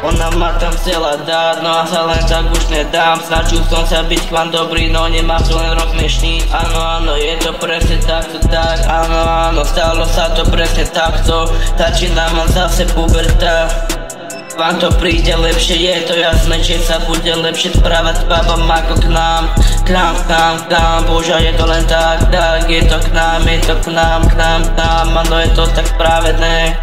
Ona ma tam chcela dať, no a sa len tak už nedám. Snažil som sa byť k vám dobrý, no nemám to len rozmiešniť. Áno, je to presne takto tak. Áno, stalo sa to presne takto. Začína ma zase puberta. Vám to príde lepšie, je to jasné, že sa bude lepšie správať s babom ako k nám. K nám, bože, je to len tak, je to k nám, áno, je to tak spravedné.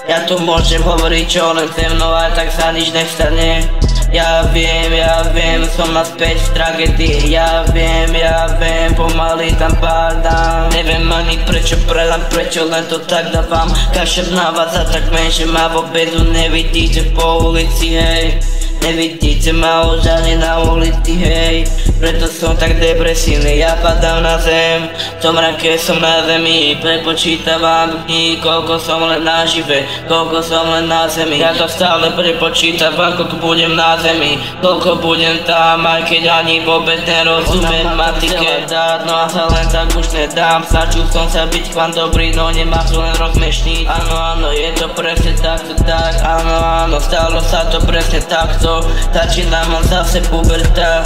Ja tu môžem hovoriť čo len se mnou, ale tak sa nič nestane. Ja viem, som naspäť v tragédii. Ja viem, pomaly tam padám. Neviem ani prečo len to tak dávam. Kašem na vás a tak viem, že ma vôbec nevidíte po ulici, hej. Nevidíte ma už ani na ulici, hej. Preto som tak depresívny, ja padám na zem. Som ranke, som na zemi, prepočítavam dní, koľko som len nažive, koľko som len na zemi. Ja to stále prepočítavam, koľko budem na zemi, koľko budem tam, aj keď ani vôbec nerozumiem matike. No a sa len tak už nedám, snažil som sa byť k vám dobrý, no nemám to len rozmiešniť. Áno, je to presne takto tak. Áno, stalo sa to presne takto. Začína ma zase puberta.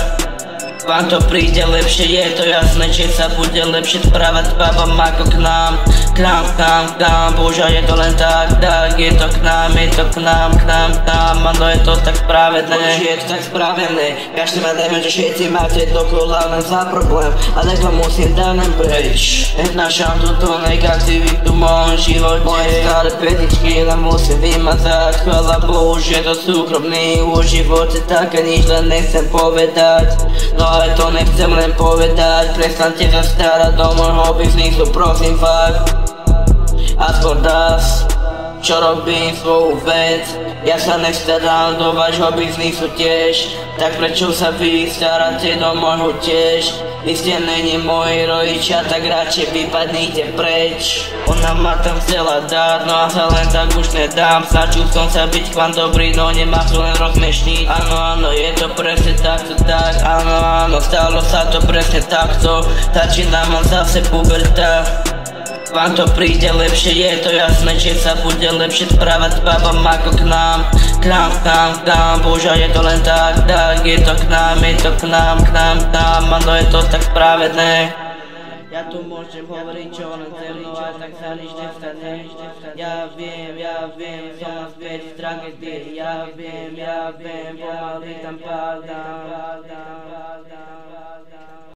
Vám to príde lepšie, je to jasné, že sa bude lepšie správať s babom ako k nám. K nám, bože, je to len tak, je to k nám, áno, je to tak spravedné. Bože, je to tak spravedné, každý ma dajme, že všetci máte dokola len za problém, ale to musím dať len preč. Neznášam túto negativitu v mojom živote, moje staré petičky len musím vymazať. Chvála Bohu, že to súkromný v živote, také nič len nechcem povedať. No ale to nechcem len povedať, prestaňte sa starať do môjho biznisu, prosím fakt. Aspoň das, čo robím svoju vec. Ja sa nestarám do vášho biznisu tiež, tak prečo sa vy staráte do môjho tiež? Vy ste není moji rodičia, tak radšej vypadnite preč. Ona ma tam chcela dať, no a sa len tak už nedám. Snažil som sa byť k vám dobrý, no nemám to len rozmiešniť. Áno, je to presne takto tak. Áno, stalo sa to presne takto. Začína ma zase puberta. Vám to príde lepšie, je to jasné, že sa bude lepšie správať s babom ako k nám. K nám, bože, je to len tak, je to k nám, áno, je to tak spravedné. Ja tu môžem hovoriť čo len se mnou, ale tak sa nič nestane. Ja viem, som naspäť v tragédii. Ja viem, pomaly tam padám.